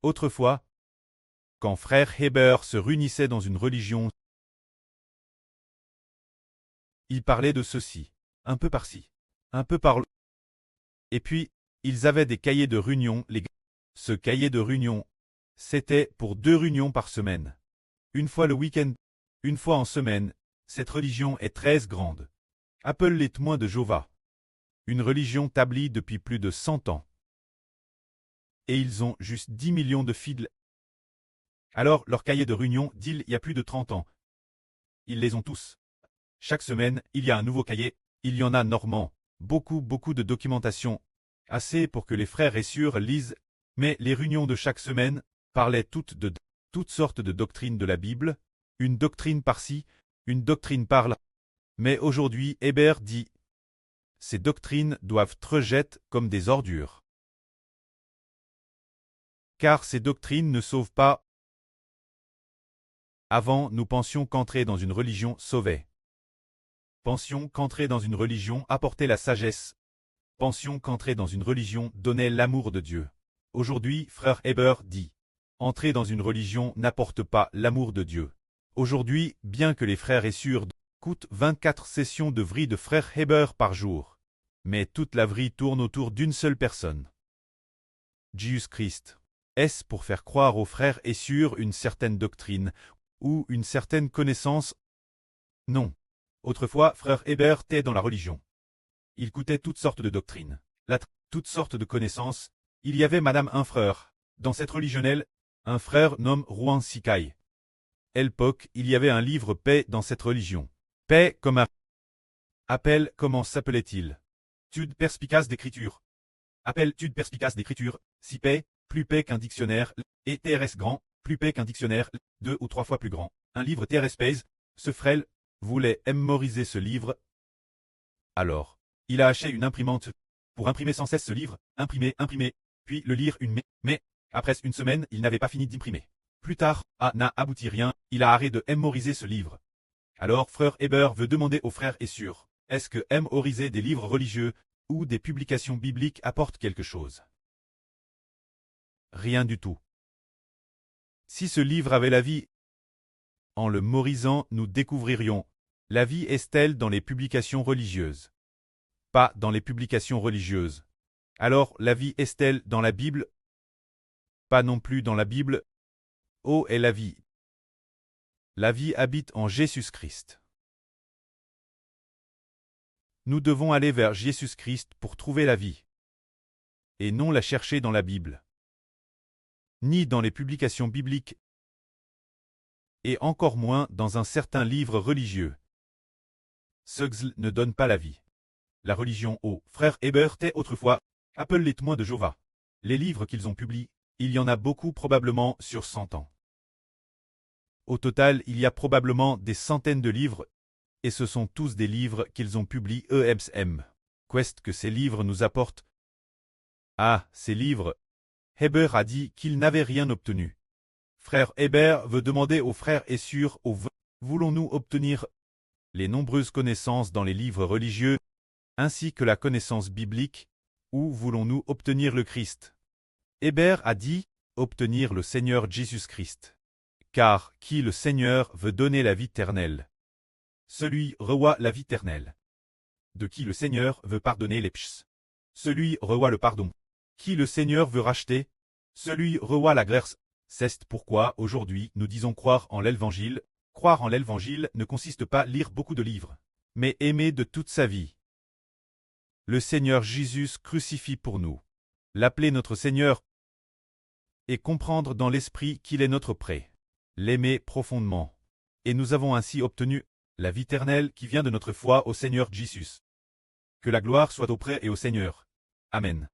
Autrefois, quand frère Heber se réunissait dans une religion, il parlait de ceci, un peu par-ci, un peu par-là. Et puis, ils avaient des cahiers de réunion, les gars. Ce cahier de réunion, c'était pour 2 réunions par semaine. Une fois le week-end, une fois en semaine. Cette religion est très grande. Appelle les témoins de Jéhovah. Une religion établie depuis plus de 100 ans. Et ils ont juste 10 millions de fidèles. Alors, leur cahier de réunion d'il y a plus de 30 ans. Ils les ont tous. Chaque semaine, il y a un nouveau cahier. Il y en a normand. Beaucoup de documentation. Assez pour que les frères et sœurs lisent. Mais les réunions de chaque semaine parlaient toutes sortes de doctrines de la Bible. Une doctrine par-ci, une doctrine par-là. Mais aujourd'hui, Heber dit, ces doctrines doivent être rejetées comme des ordures. Car ces doctrines ne sauvent pas. Avant, nous pensions qu'entrer dans une religion sauvait. Pensions qu'entrer dans une religion apportait la sagesse. Pensions qu'entrer dans une religion donnait l'amour de Dieu. Aujourd'hui, frère Heber dit, entrer dans une religion n'apporte pas l'amour de Dieu. Aujourd'hui, bien que les frères et sœurs coûtent 24 sessions de vrille de frère Heber par jour, mais toute la vrille tourne autour d'une seule personne. Jésus-Christ. Est-ce pour faire croire aux frères et sœurs une certaine doctrine ou une certaine connaissance? Non. Autrefois, frère Heber était dans la religion. Il coûtait toutes sortes de doctrines, toutes sortes de connaissances. Il y avait madame un frère. Dans cette religionnelle, un frère nomme Ruan Sikai. À l'époque, il y avait un livre paix dans cette religion. Paix comme un appel, comment s'appelait-il? Tude perspicace d'écriture. Appel tude perspicace d'écriture, si paix, plus paix qu'un dictionnaire, et TRS grand, plus paix qu'un dictionnaire, 2 ou 3 fois plus grand. Un livre TRS pèse, ce frêle voulait mémoriser ce livre. Alors, il a acheté une imprimante pour imprimer sans cesse ce livre, imprimer, puis le lire mais, après une semaine, il n'avait pas fini d'imprimer. Plus tard, n'a abouti rien, il a arrêté de mémoriser ce livre. Alors, frère Heber veut demander aux frères et sœurs, est-ce que mémoriser des livres religieux ou des publications bibliques apporte quelque chose? Rien du tout. Si ce livre avait la vie, en le mémorisant, nous découvririons la vie est-elle dans les publications religieuses? Pas dans les publications religieuses. Alors, la vie est-elle dans la Bible? Pas non plus dans la Bible. Où est la vie? La vie habite en Jésus-Christ. Nous devons aller vers Jésus-Christ pour trouver la vie. Et non la chercher dans la Bible. Ni dans les publications bibliques. Et encore moins dans un certain livre religieux. Ceux ne donnent pas la vie. La religion au frère Heber était autrefois, appelle les témoins de Jéhovah. Les livres qu'ils ont publiés, il y en a beaucoup probablement sur 100 ans. Au total, il y a probablement des centaines de livres, et ce sont tous des livres qu'ils ont publiés Qu'est-ce que ces livres nous apportent? Ah, ces livres. Heber a dit qu'il n'avait rien obtenu. Frère Heber veut demander aux frères et sœurs voulons-nous obtenir les nombreuses connaissances dans les livres religieux, ainsi que la connaissance biblique, ou voulons-nous obtenir le Christ? Heber a dit, obtenir le Seigneur Jésus-Christ. Car qui le Seigneur veut donner la vie éternelle? Celui reçoit la vie éternelle. De qui le Seigneur veut pardonner les péchés? Celui reçoit le pardon. Qui le Seigneur veut racheter? Celui reçoit la grâce. C'est pourquoi aujourd'hui nous disons croire en l'Évangile. Croire en l'Évangile ne consiste pas à lire beaucoup de livres, mais aimer de toute sa vie le Seigneur Jésus crucifié pour nous, l'appeler notre Seigneur et comprendre dans l'esprit qu'il est notre prêt, l'aimer profondément. Et nous avons ainsi obtenu la vie éternelle qui vient de notre foi au Seigneur Jésus. Que la gloire soit auprès et au Seigneur. Amen.